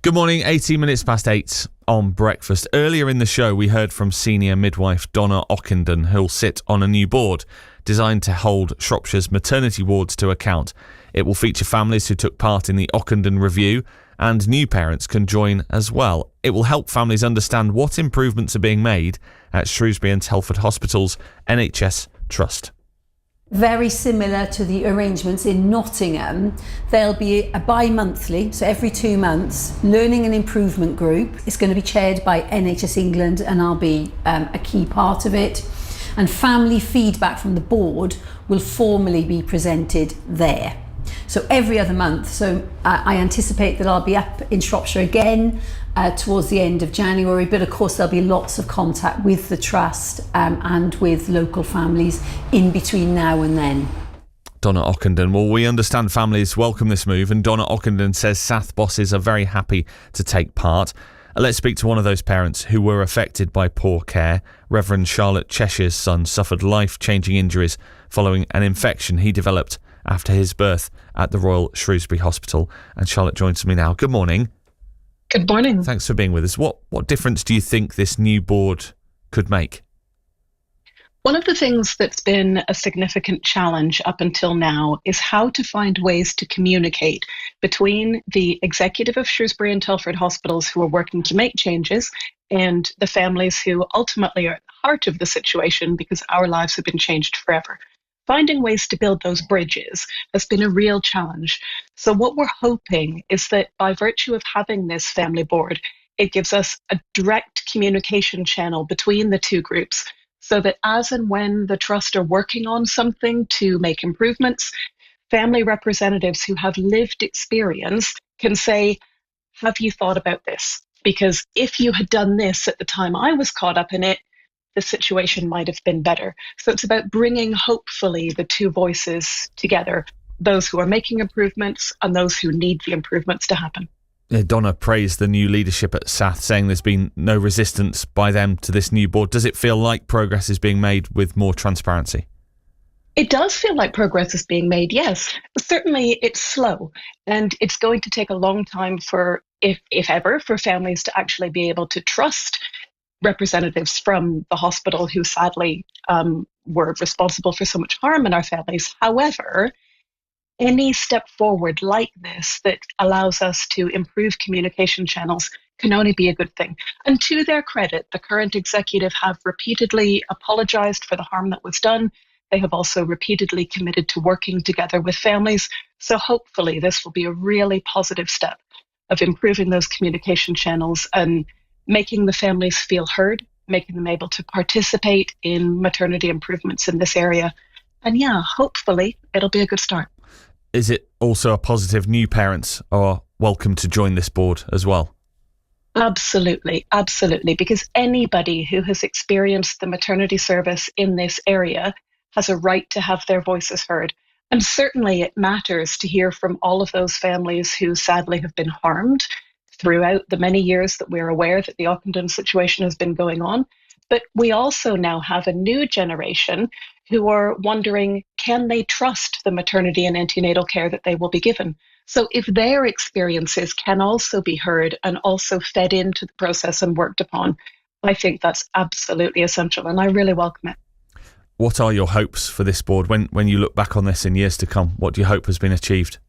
Good morning, 18 minutes past 8 on breakfast. Earlier in the show, we heard from senior midwife Donna Ockenden, who'll sit on a new board designed to hold Shropshire's maternity wards to account. It will feature families who took part in the Ockenden Review, and new parents can join as well. It will help families understand what improvements are being made at Shrewsbury and Telford Hospitals NHS Trust. Very similar to the arrangements in Nottingham, there'll be a bi-monthly, so every 2 months, learning and improvement group. It's going to be chaired by NHS England and I'll be a key part of it. And family feedback from the board will formally be presented there. So every other month. So I anticipate that I'll be up in Shropshire again towards the end of January, but of course there'll be lots of contact with the trust and with local families in between now and then. Donna Ockenden. Well, we understand families welcome this move, and Donna Ockenden says SATH bosses are very happy to take part. Let's speak to one of those parents who were affected by poor care. Rev'd Charlotte Cheshire's son suffered life-changing injuries following an infection he developed after his birth at the Royal Shrewsbury Hospital. And Charlotte joins me now. Good morning. Good morning. Thanks for being with us. What difference do you think this new board could make? One of the things that's been a significant challenge up until now is how to find ways to communicate between the executive of Shrewsbury and Telford Hospitals, who are working to make changes, and the families who ultimately are at the heart of the situation because our lives have been changed forever. Finding ways to build those bridges has been a real challenge. So what we're hoping is that by virtue of having this family board, it gives us a direct communication channel between the two groups so that as and when the trust are working on something to make improvements, family representatives who have lived experience can say, have you thought about this? Because if you had done this at the time I was caught up in it, the situation might have been better. So it's about bringing, hopefully, the two voices together, those who are making improvements and those who need the improvements to happen. Donna praised the new leadership at SATH, saying there's been no resistance by them to this new board. Does it feel like progress is being made with more transparency? It does feel like progress is being made, yes. Certainly it's slow, and it's going to take a long time for, if ever, for families to actually be able to trust representatives from the hospital who sadly were responsible for so much harm in our families. However, any step forward like this that allows us to improve communication channels can only be a good thing. And to their credit, the current executive have repeatedly apologised for the harm that was done. They have also repeatedly committed to working together with families. So hopefully this will be a really positive step of improving those communication channels and making the families feel heard, making them able to participate in maternity improvements in this area. And yeah, hopefully it'll be a good start. Is it also a positive new parents are welcome to join this board as well? Absolutely, absolutely. Because anybody who has experienced the maternity service in this area has a right to have their voices heard. And certainly it matters to hear from all of those families who sadly have been harmed throughout the many years that we're aware that the Ockenden situation has been going on. But we also now have a new generation who are wondering, can they trust the maternity and antenatal care that they will be given? So if their experiences can also be heard and also fed into the process and worked upon, I think that's absolutely essential, and I really welcome it. What are your hopes for this board? When you look back on this in years to come, what do you hope has been achieved?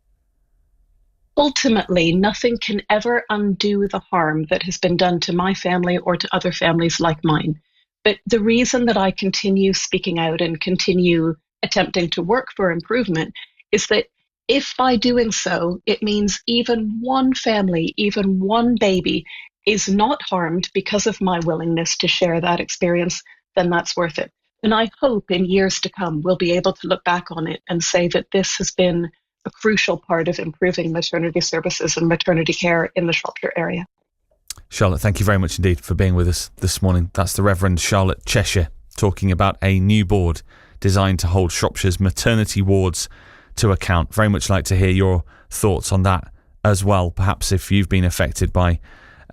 Ultimately, nothing can ever undo the harm that has been done to my family or to other families like mine. But the reason that I continue speaking out and continue attempting to work for improvement is that if by doing so, it means even one family, even one baby is not harmed because of my willingness to share that experience, then that's worth it. And I hope in years to come, we'll be able to look back on it and say that this has been a crucial part of improving maternity services and maternity care in the Shropshire area. Charlotte, thank you very much indeed for being with us this morning. That's the Rev'd Charlotte Cheshire talking about a new board designed to hold Shropshire's maternity wards to account. Very much like to hear your thoughts on that as well. Perhaps if you've been affected by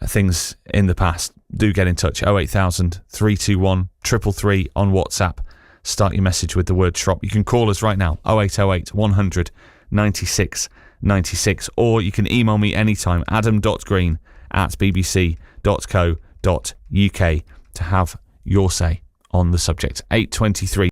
things in the past, do get in touch. 08000 321 333 on WhatsApp. Start your message with the word Shrop. You can call us right now. 0808 100 96 96, or you can email me anytime, adam.green@bbc.co.uk, to have your say on the subject. 8:23.